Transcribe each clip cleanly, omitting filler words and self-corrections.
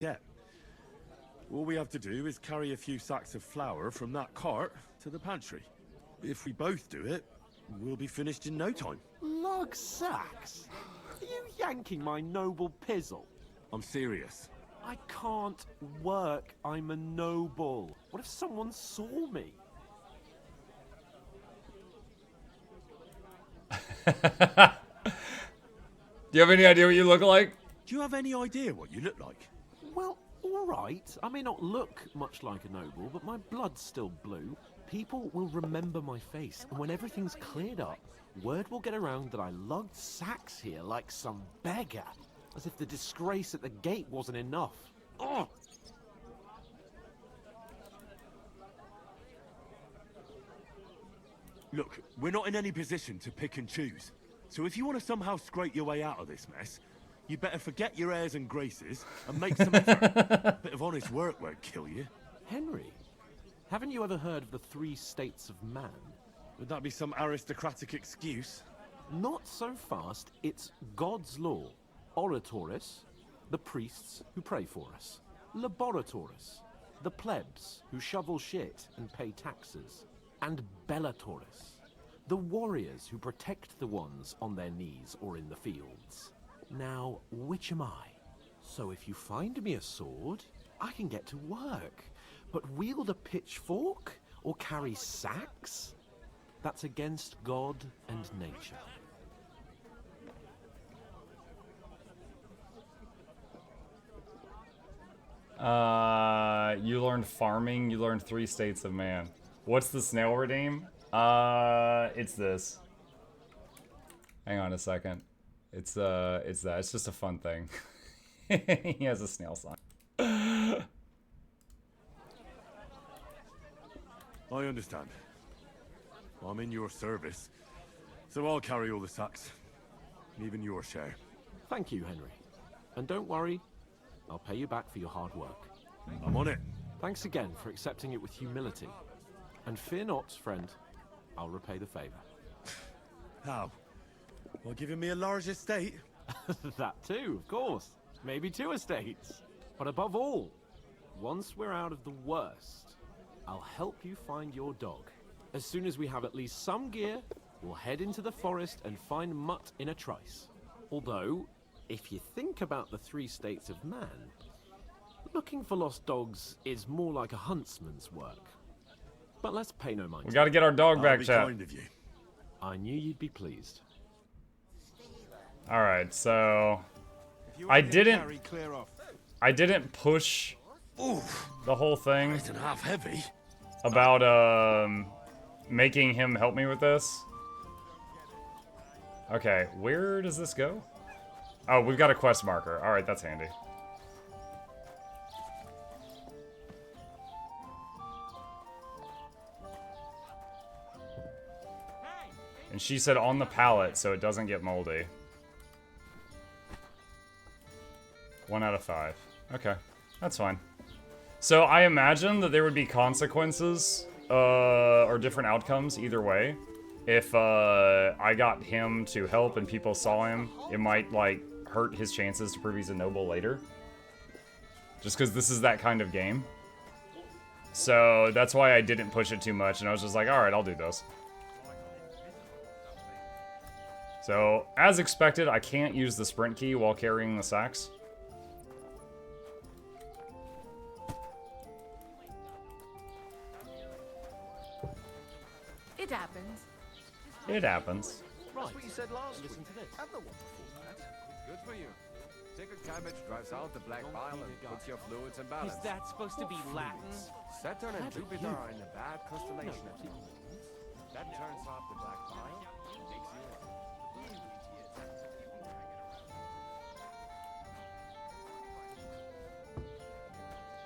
Yeah. All we have to do is carry a few sacks of flour from that cart to the pantry. If we both do it, we'll be finished in no time. Lug sacks? Are you yanking my noble pizzle? I'm serious. I can't work. I'm a noble. What if someone saw me? Do you have any idea what you look like? Do you have any idea what you look like? Well, all right. I may not look much like a noble, but my blood's still blue. People will remember my face, and when everything's cleared up, word will get around that I lugged sacks here like some beggar, as if the disgrace at the gate wasn't enough. Ugh! Look, we're not in any position to pick and choose. So if you want to somehow scrape your way out of this mess, you better forget your airs and graces and make some effort. A bit of honest work won't kill you. Henry, haven't you ever heard of the 3 states of man? Would that be some aristocratic excuse? Not so fast. It's God's law. Oratoris, the priests who pray for us. Laboratoris, the plebs who shovel shit and pay taxes. And Bellatoris, the warriors who protect the ones on their knees or in the fields. Now, which am I? So if you find me a sword, I can get to work. But wield a pitchfork or carry sacks? That's against God and nature. You learned farming, you learned 3 states of man. What's the snail redeem? It's this. Hang on a second. It's that. It's just a fun thing. He has a snail sign. I understand. I'm in your service, so I'll carry all the sacks. Even your share. Thank you, Henry. And don't worry, I'll pay you back for your hard work. I'm on it. Thanks again for accepting it with humility. And fear not, friend, I'll repay the favor. How? By giving me a large estate? That too, of course. Maybe 2 estates. But above all, once we're out of the worst, I'll help you find your dog. As soon as we have at least some gear, we'll head into the forest and find Mutt in a trice. Although, if you think about the 3 states of man, looking for lost dogs is more like a huntsman's work. But let's pay no mind. We gotta get our dog back, chat. Kind of you. I knew you'd be pleased. Alright, so I didn't push the whole thing It's half heavy. about making him help me with this. Okay, where does this go? Oh, we've got a quest marker. Alright, that's handy. And she said on the pallet so it doesn't get moldy. 1 out of 5. Okay, that's fine. So I imagine that there would be consequences or different outcomes either way. If I got him to help and people saw him, it might like hurt his chances to prove he's a noble later. Just because this is that kind of game. So that's why I didn't push it too much, and I was just like, alright, I'll do this. So, as expected, I can't use the sprint key while carrying the sacks. It happens. It happens. Right. That's what you said last week. Listen to this. Have the one before that. Good for you. Tickle cabbage drives out the black bile and puts your fluids in balance. Is that supposed to be Latin? Saturn and Jupiter are in a bad constellation at the moment. That turns off the black bile, makes you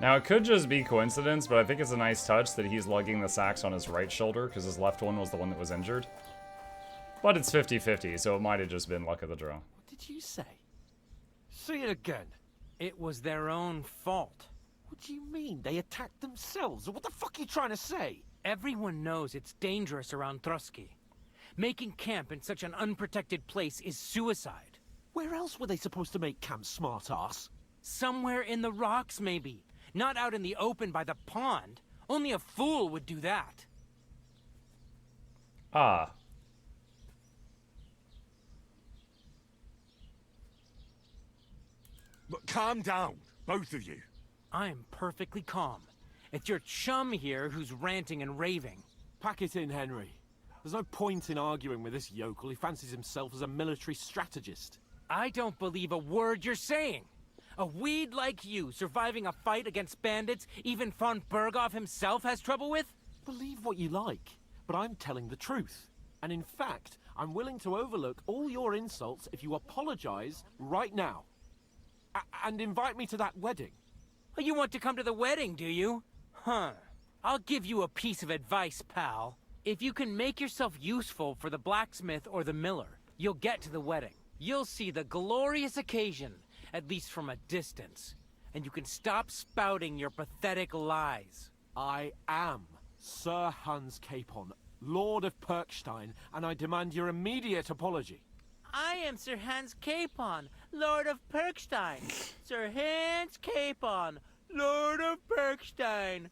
Now, it could just be coincidence, but I think it's a nice touch that he's lugging the sacks on his right shoulder, because his left one was the one that was injured. But it's 50-50, so it might have just been luck of the draw. What did you say? Say it again. It was their own fault. What do you mean? They attacked themselves? What the fuck are you trying to say? Everyone knows it's dangerous around Trotsky. Making camp in such an unprotected place is suicide. Where else were they supposed to make camp, smart-ass? Somewhere in the rocks, maybe. Not out in the open by the pond. Only a fool would do that. Ah. But calm down, both of you. I'm perfectly calm. It's your chum here who's ranting and raving. Pack it in, Henry. There's no point in arguing with this yokel. He fancies himself as a military strategist. I don't believe a word you're saying. A weed like you surviving a fight against bandits even von Berghoff himself has trouble with? Believe what you like, but I'm telling the truth. And in fact, I'm willing to overlook all your insults if you apologize right now. And invite me to that wedding. Oh, you want to come to the wedding, do you? Huh. I'll give you a piece of advice, pal. If you can make yourself useful for the blacksmith or the miller, you'll get to the wedding. You'll see the glorious occasion, at least from a distance. And you can stop spouting your pathetic lies. I am Sir Hans Capon, Lord of Perkstein, and I demand your immediate apology. I am Sir Hans Capon, Lord of Perkstein. Sir Hans Capon, Lord of Perkstein.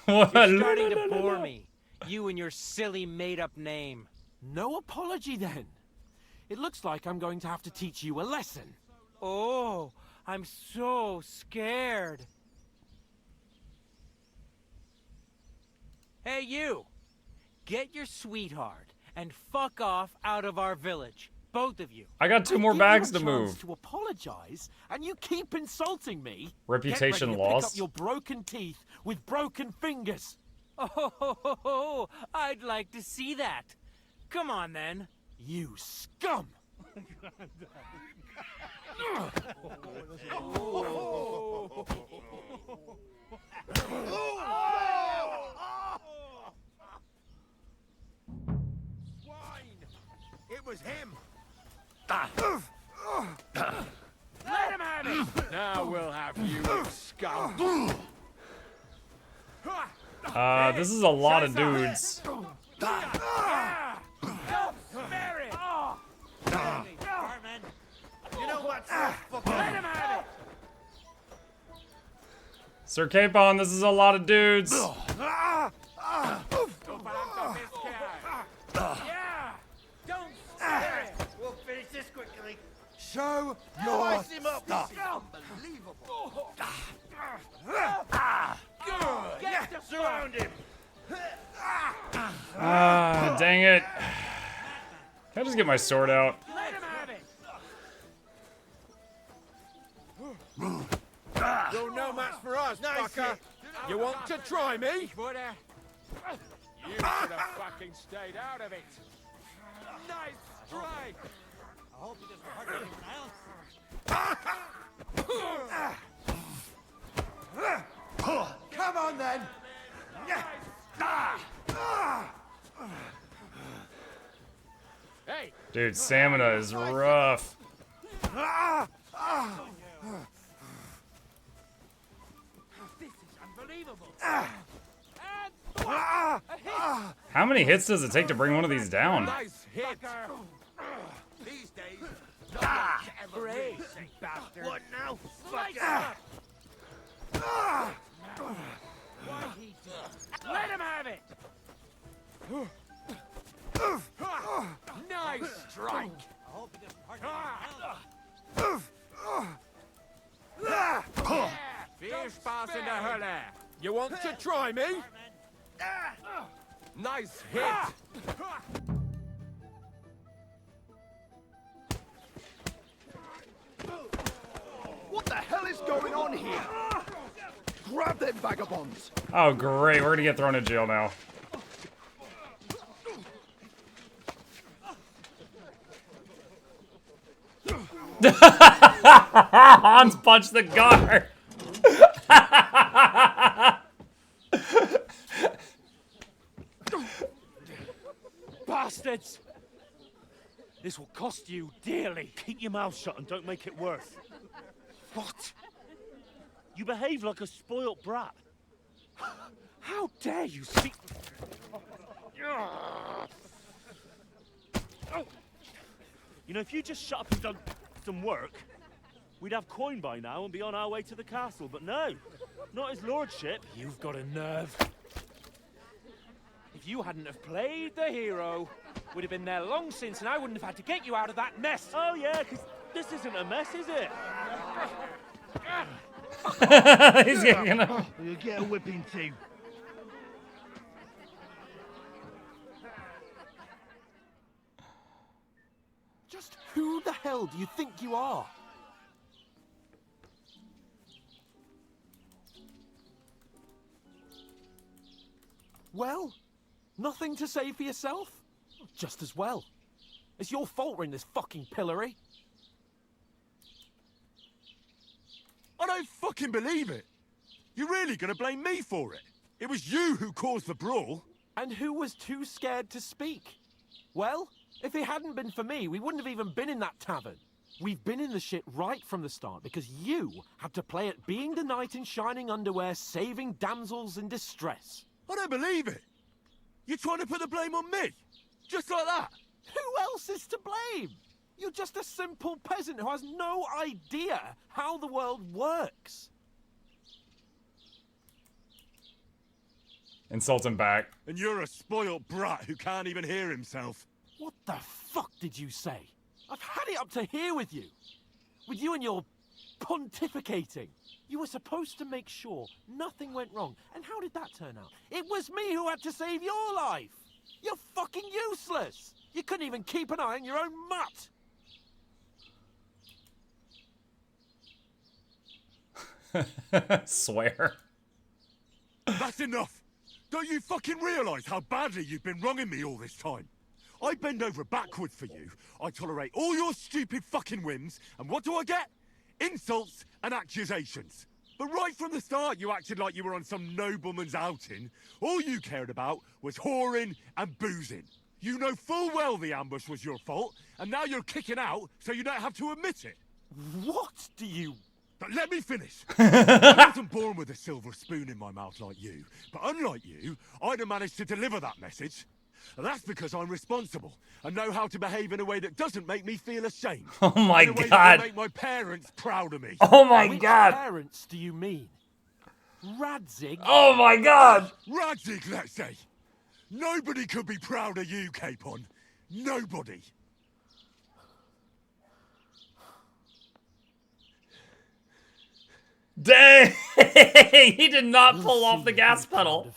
You're starting to bore me. You and your silly made-up name. No apology, then. It looks like I'm going to have to teach you a lesson. Oh, I'm so scared. Hey, you. Get your sweetheart and fuck off out of our village. Both of you. I got 2 more Give bags you to a chance move. to apologize, and you keep insulting me. Reputation Get ready to lost. pick up your broken teeth with broken fingers. Oh, I'd like to see that. Come on, then. You scum! It was him. Let him have it! Now we'll have you, scum. This is a lot of dudes. Don't spare it! You know what? Let him have it! Sir Capon, this is a lot of dudes. Yeah! Don't spare it! We'll finish this quickly. Show your stuff. Unbelievable. Get the Surround him. Ah, dang it. Can I just get my sword out? Let him have it! You're no match for us, fucker. You want to try me? You should have fucking stayed out of it. Nice strike. I hope he doesn't hurt anyone else. Come on, then. Hey, Dude, stamina is rough. This is unbelievable. How many hits does it take to bring one of these down? nice hit. These days, Great, bastard. what now? Slice him up. Why'd he do it? Let him have it! Nice strike. I hope he doesn't hurt Viel Spaß in der Hölle. You want to try me? Nice hit. What the hell is going on here? Grab them vagabonds! Oh, great. We're gonna get thrown in jail now. Hans punched the guard. Bastards! This will cost you dearly. Keep your mouth shut and don't make it worse. What? You behave like a spoilt brat. How dare you speak? You know, if you just shut up and done some work, we'd have coin by now and be on our way to the castle, but no. Not his lordship. You've got a nerve. If you hadn't have played the hero, we'd have been there long since and I wouldn't have had to get you out of that mess. Oh yeah, because this isn't a mess, is it? He's getting a... You'll get a whipping too. Just who the hell do you think you are? Well, nothing to say for yourself? Just as well. It's your fault we're in this fucking pillory. I don't fucking believe it. You're really gonna blame me for it? It was you who caused the brawl. And who was too scared to speak? Well, if it hadn't been for me, we wouldn't have even been in that tavern. We've been in the shit right from the start because you had to play at being the knight in shining underwear, saving damsels in distress. I don't believe it. You're trying to put the blame on me? Just like that? Who else is to blame? You're just a simple peasant who has no idea how the world works. Insult him back. And you're a spoilt brat who can't even hear himself. What the fuck did you say? I've had it up to here with you. With you and your pontificating. You were supposed to make sure nothing went wrong. And how did that turn out? It was me who had to save your life. You're fucking useless. You couldn't even keep an eye on your own mutt. Swear. That's enough. Don't you fucking realise how badly you've been wronging me all this time? I bend over backwards for you. I tolerate all your stupid fucking whims. And what do I get? Insults and accusations. But right from the start, you acted like you were on some nobleman's outing. All you cared about was whoring and boozing. You know full well the ambush was your fault, and now you're kicking out so you don't have to admit it. What do you... But let me finish. I wasn't born with a silver spoon in my mouth like you, but unlike you, I'd have managed to deliver that message. And that's because I'm responsible and know how to behave in a way that doesn't make me feel ashamed. Oh my in a way God. that will make my parents proud of me. Oh my Which God. parents do you mean? Radzig? Oh my God. Radzig, let's say. Nobody could be proud of you, Capon. Nobody. Dang! He did not pull off the gas pedal.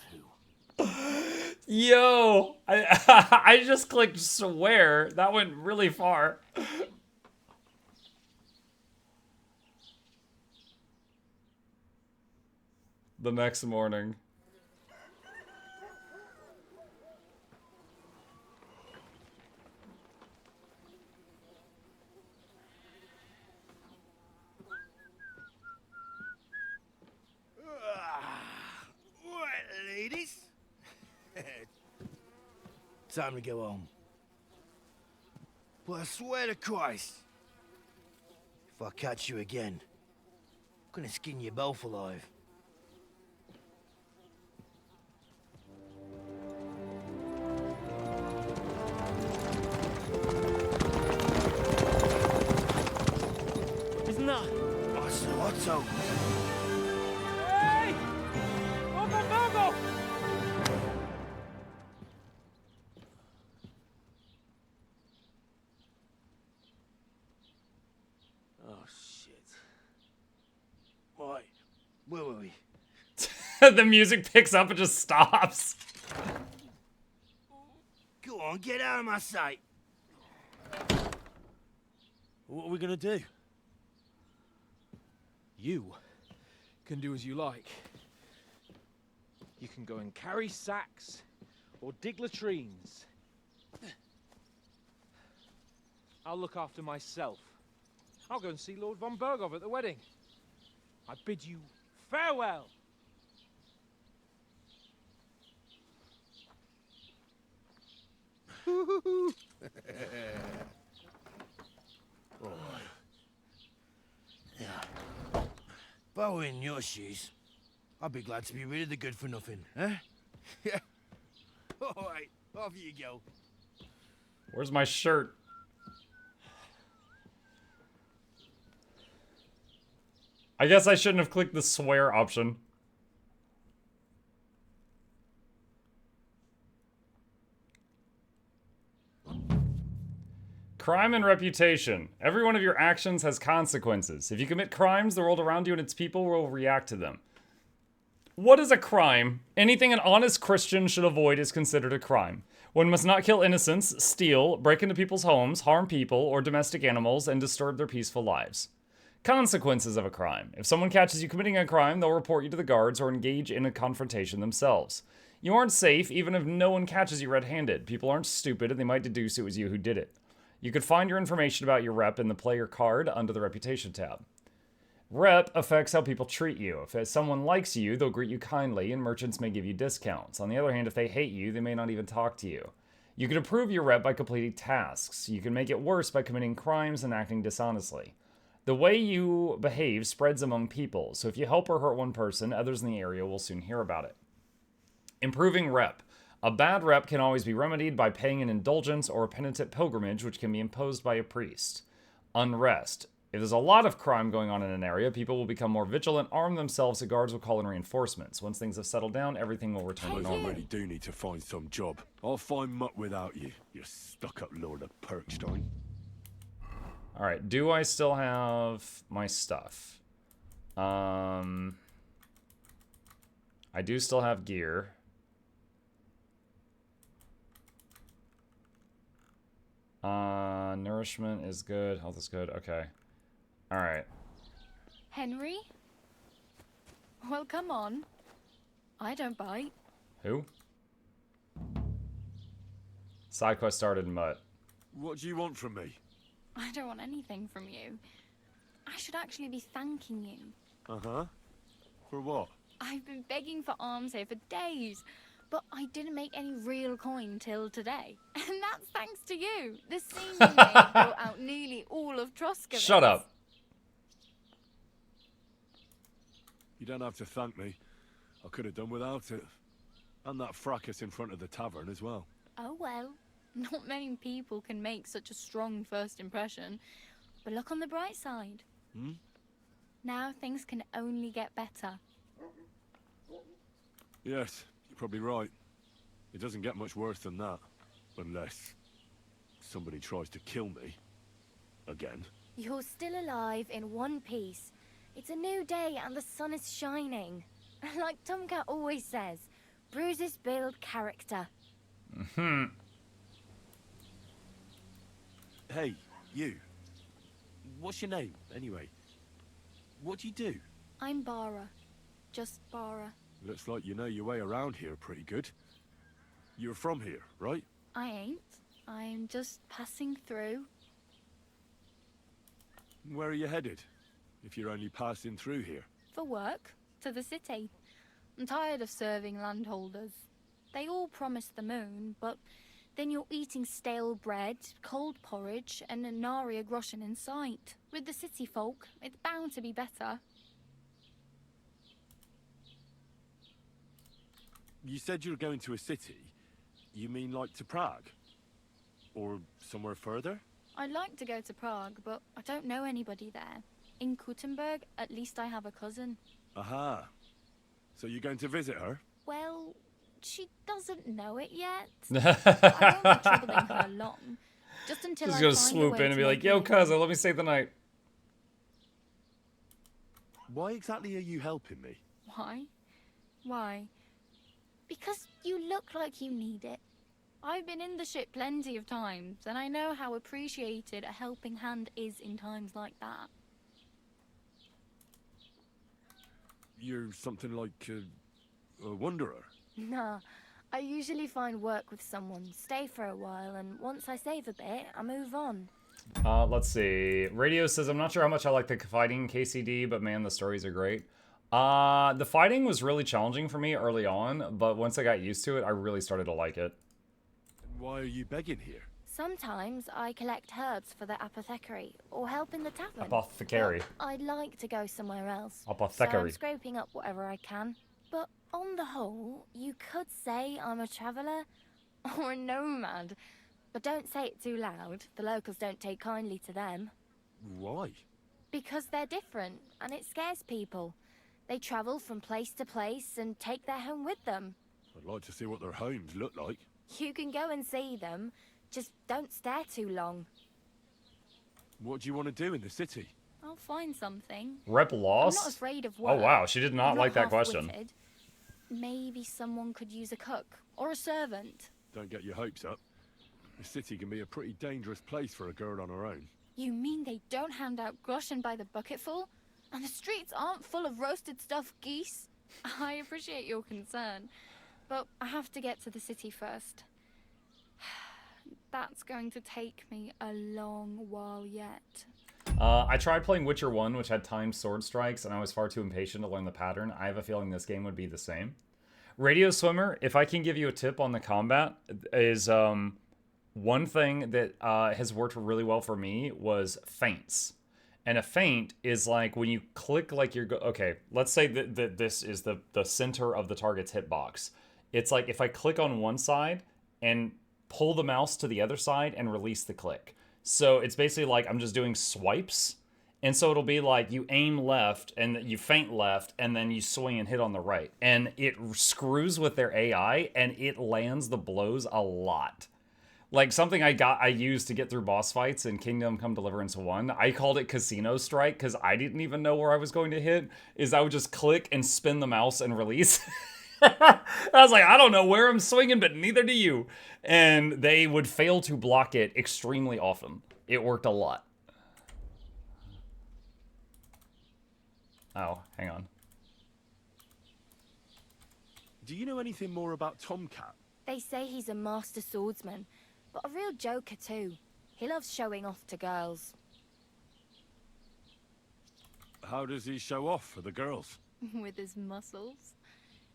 Yo, I just clicked swear. That went really far. The next morning. Right, ladies. Time to go home. But I swear to Christ, if I catch you again, I'm gonna skin you both alive. Isn't that? What's the Otto? Hey! Uncle Virgo! Oh, shit. Right. Where were we? The music picks up and just stops. Go on, get out of my sight. What are we gonna do? You can do as you like. You can go and carry sacks or dig latrines. I'll look after myself. I'll go and see Lord von Bergov at the wedding. I bid you farewell. If I were in your shoes, I'd be glad to be rid of the good for nothing, eh? Yeah. All right, off you go. Where's my shirt? I guess I shouldn't have clicked the swear option. Crime and reputation. Every one of your actions has consequences. If you commit crimes, the world around you and its people will react to them. What is a crime? Anything an honest Christian should avoid is considered a crime. One must not kill innocents, steal, break into people's homes, harm people or domestic animals, and disturb their peaceful lives. Consequences of a crime. If someone catches you committing a crime, they'll report you to the guards or engage in a confrontation themselves. You aren't safe even if no one catches you red-handed. People aren't stupid and they might deduce it was you who did it. You could find your information about your rep in the player card under the reputation tab. Rep affects how people treat you. If someone likes you, they'll greet you kindly and merchants may give you discounts. On the other hand, if they hate you, they may not even talk to you. You can improve your rep by completing tasks. You can make it worse by committing crimes and acting dishonestly. The way you behave spreads among people, so if you help or hurt one person, others in the area will soon hear about it. Improving rep. A bad rep can always be remedied by paying an indulgence or a penitent pilgrimage, which can be imposed by a priest. Unrest. If there's a lot of crime going on in an area, people will become more vigilant, arm themselves, and guards will call in reinforcements. Once things have settled down, everything will return to I normal. really do need to find some job. I'll find muck without you, you stuck-up Lord of Perkstein. Alright, do I still have my stuff? I do still have gear. Nourishment is good. Health is good. Okay. Alright. Henry? Well, come on. I don't bite. Who? Side quest started in Mutt. What do you want from me? I don't want anything from you. I should actually be thanking you. Uh-huh. For what? I've been begging for alms here for days, but I didn't make any real coin till today. And that's thanks to you. The scene you made brought out nearly all of Troskovitz. Shut up. You don't have to thank me. I could have done without it. And that fracas in front of the tavern as well. Oh well. Not many people can make such a strong first impression. But look on the bright side. Hmm? Now things can only get better. Yes, you're probably right. It doesn't get much worse than that. Unless somebody tries to kill me. Again. You're still alive in one piece. It's a new day and the sun is shining. Like Tomcat always says, bruises build character. Mm-hmm. Hey, you. What's your name, anyway? What do you do? I'm Bara. Just Bara. Looks like you know your way around here pretty good. You're from here, right? I ain't. I'm just passing through. Where are you headed? If you're only passing through here. For work. To the city. I'm tired of serving landholders. They all promise the moon, but then you're eating stale bread, cold porridge, and a Naria groschen in sight. With the city folk, it's bound to be better. You said you were going to a city. You mean like to Prague? Or somewhere further? I'd like to go to Prague, but I don't know anybody there. In Kuttenberg, at least I have a cousin. Aha. So you're going to visit her? Well, she doesn't know it yet. I won't be troubling her long. Just until Just I gonna find a swoop way in and to be like, make yo, it. cousin, let me stay the night. Why exactly are you helping me? Why? Why? Because you look like you need it. I've been in the ship plenty of times, and I know how appreciated a helping hand is in times like that. You're something like a wanderer. Nah, I usually find work with someone, stay for a while, and once I save a bit, I move on. Let's see. Radio says, I'm not sure how much I like the fighting in KCD, but man, the stories are great. The fighting was really challenging for me early on, but once I got used to it, I really started to like it. Why are you begging here? Sometimes I collect herbs for the apothecary, or help in the tavern. Apothecary. But I'd like to go somewhere else. Apothecary. So I'm scraping up whatever I can. But on the whole, you could say I'm a traveller, or a nomad. But don't say it too loud. The locals don't take kindly to them. Why? Because they're different, and it scares people. They travel from place to place and take their home with them. I'd like to see what their homes look like. You can go and see them, just don't stare too long. What do you want to do in the city? I'll find something. Rep I'm lost? not afraid of Oh work. wow, she did not I'm like that question. half-witted. Maybe someone could use a cook or a servant. Don't get your hopes up. The city can be a pretty dangerous place for a girl on her own. You mean they don't hand out groschen by the bucketful? And the streets aren't full of roasted stuffed geese? I appreciate your concern, but I have to get to the city first. That's going to take me a long while yet. I tried playing Witcher 1, which had timed sword strikes, and I was far too impatient to learn the pattern. I have a feeling this game would be the same. Radio Swimmer, if I can give you a tip on the combat, is one thing that has worked really well for me was feints. And a feint is like when you click like you're... Okay, let's say that this is the center of the target's hitbox. It's like if I click on one side and pull the mouse to the other side and release the click. So it's basically like I'm just doing swipes. And so it'll be like you aim left and you feint left and then you swing and hit on the right. And it screws with their AI and it lands the blows a lot. Like something I used to get through boss fights in Kingdom Come Deliverance 1. I called it Casino Strike because I didn't even know where I was going to hit. Is I would just click and spin the mouse and release. I was like, I don't know where I'm swinging, but neither do you. And they would fail to block it extremely often. It worked a lot. Oh, hang on. Do you know anything more about Tomcat? They say he's a master swordsman, but a real joker too. He loves showing off to girls. How does he show off for the girls? With his muscles.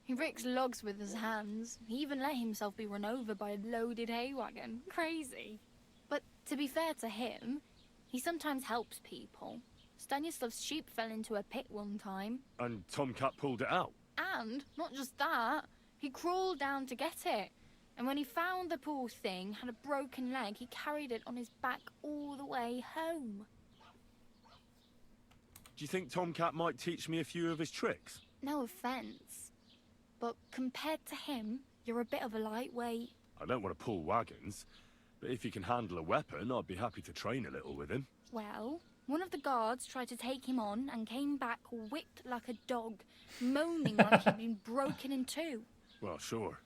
He ricks logs with his hands. He even let himself be run over by a loaded hay wagon. Crazy. But to be fair to him, he sometimes helps people. Stanislav's sheep fell into a pit one time. And Tomcat pulled it out? And, not just that, he crawled down to get it. And when he found the poor thing had a broken leg, he carried it on his back all the way home. Do you think Tomcat might teach me a few of his tricks? No offense, but compared to him, you're a bit of a lightweight. I don't want to pull wagons, but if he can handle a weapon, I'd be happy to train a little with him. Well, one of the guards tried to take him on and came back whipped like a dog, moaning like he'd been broken in two. Well, sure.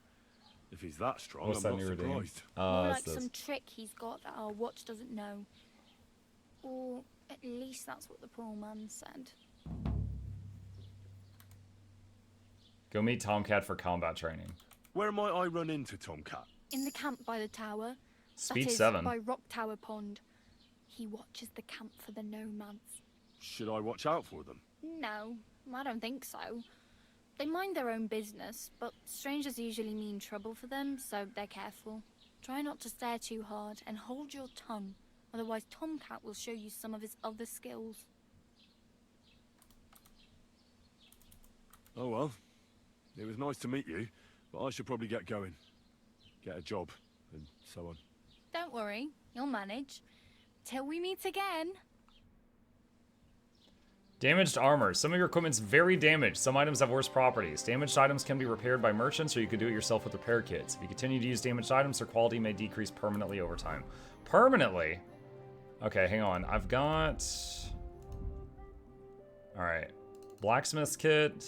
If he's that strong, What's I'm that not new redeem? surprised. More like This. some trick he's got that our watch doesn't know. Or at least that's what the poor man said. Go meet Tomcat for combat training. Where might I run into Tomcat? In the camp by the tower. Speed that is, 7. by Rock Tower Pond. He watches the camp for the nomads. Should I watch out for them? No, I don't think so. They mind their own business, but strangers usually mean trouble for them, so they're careful. Try not to stare too hard and hold your tongue, otherwise Tomcat will show you some of his other skills. Oh well. It was nice to meet you, but I should probably get going. Get a job, and so on. Don't worry, you'll manage. Till we meet again. Damaged armor. Some of your equipment's very damaged. Some items have worse properties. Damaged items can be repaired by merchants, or you could do it yourself with repair kits. If you continue to use damaged items, their quality may decrease permanently over time. Permanently? Okay, hang on. I've got... Alright. Blacksmith's kit.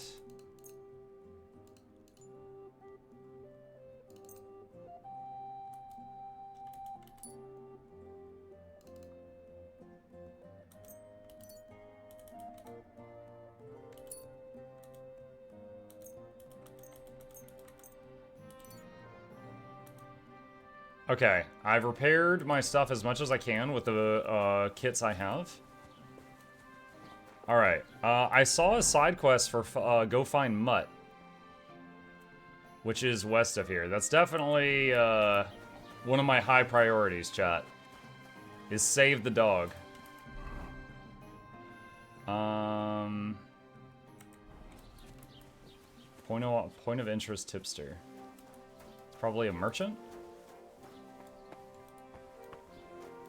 Okay, I've repaired my stuff as much as I can with the kits I have. Alright, I saw a side quest for go find Mutt, which is west of here. That's definitely one of my high priorities, chat, is save the dog. Point of interest tipster. It's probably a merchant?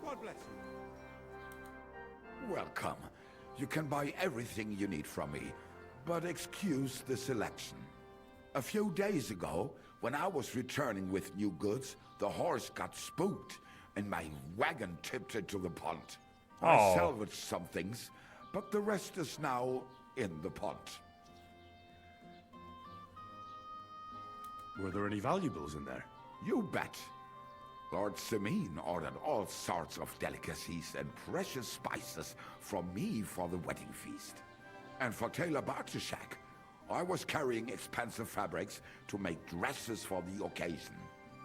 God bless you. Welcome. You can buy everything you need from me, but excuse the selection. A few days ago, when I was returning with new goods, the horse got spooked, and my wagon tipped into the pond. I Oh. salvaged some things, but the rest is now in the pond. Were there any valuables in there? You bet. Lord Simeon ordered all sorts of delicacies and precious spices from me for the wedding feast. And for Taylor Bartishak, I was carrying expensive fabrics to make dresses for the occasion.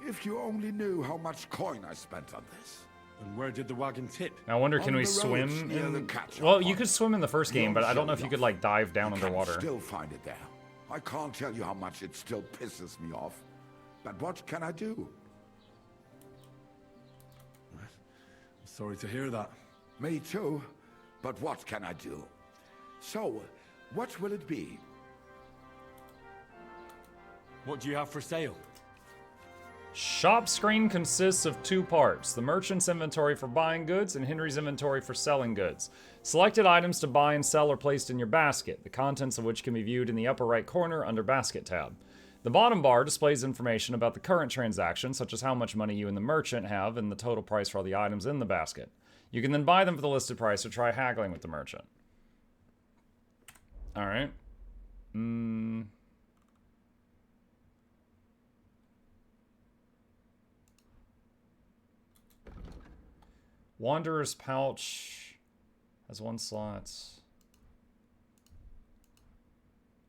If you only knew how much coin I spent on this. And where did the wagon tip? I wonder, can On we the roads swim near the in... catch-up Well, you pond. could swim in the first game, but I don't know if you Young could, like, dive down You can underwater. still find it there. I can't tell you how much it still pisses me off. But what can I do? Sorry to hear that. Me too. But what can I do? So, what will it be? What do you have for sale? Shop screen consists of two parts: the merchant's inventory for buying goods and Henry's inventory for selling goods. Selected items to buy and sell are placed in your basket, the contents of which can be viewed in the upper right corner under Basket tab. The bottom bar displays information about the current transaction, such as how much money you and the merchant have and the total price for all the items in the basket. You can then buy them for the listed price or try haggling with the merchant. Alright. Wanderer's pouch has 1 slot.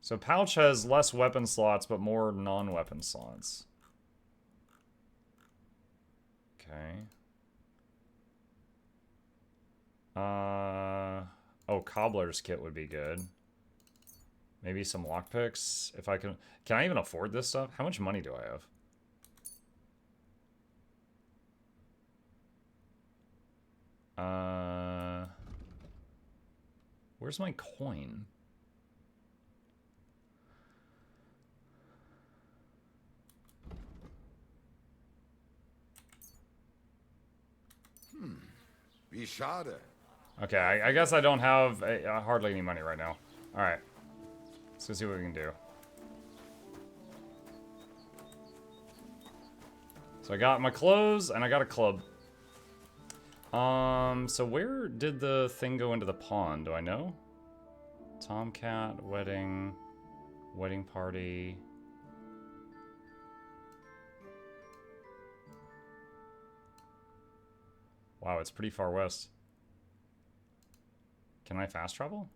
So pouch has less weapon slots, but more non-weapon slots. Okay. Oh, cobbler's kit would be good. Maybe some lockpicks, if I can. Can I even afford this stuff? How much money do I have? Where's my coin? Wie schade. Okay, I guess I don't have hardly any money right now. Alright. Let's go see what we can do. So I got my clothes, and I got a club. So where did the thing go into the pond? Do I know? Tomcat, wedding party. Wow, it's pretty far west. Can I fast travel?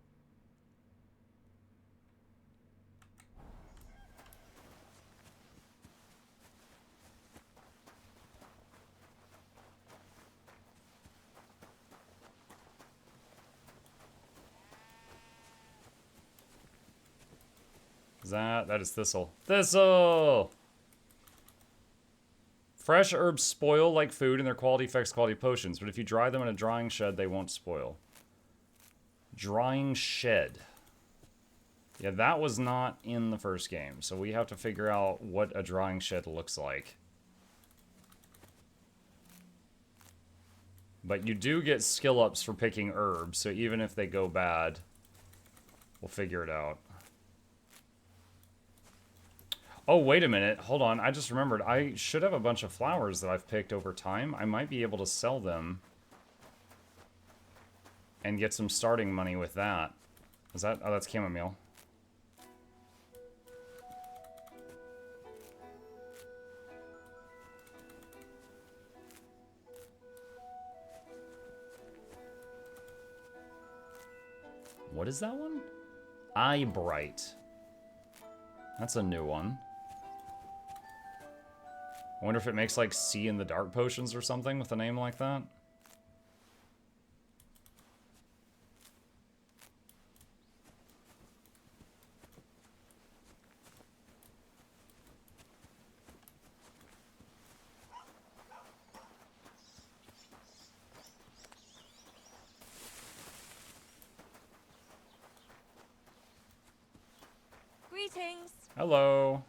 That is thistle. Thistle! Fresh herbs spoil like food and their quality affects quality potions, but if you dry them in a drying shed, they won't spoil. Drying shed. Yeah, that was not in the first game, so we have to figure out what a drying shed looks like. But you do get skill ups for picking herbs, so even if they go bad, we'll figure it out. Oh, wait a minute. Hold on. I just remembered. I should have a bunch of flowers that I've picked over time. I might be able to sell them and get some starting money with that. Is that... Oh, that's chamomile. What is that one? Eye Bright. That's a new one. I wonder if it makes, like, see in the dark potions or something with a name like that. Greetings. Hello.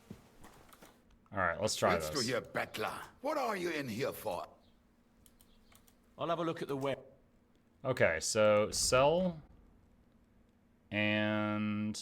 Alright, let's try Let's go this. here, Bettler. What are you in here for? I'll have a look at the web. Okay, so sell And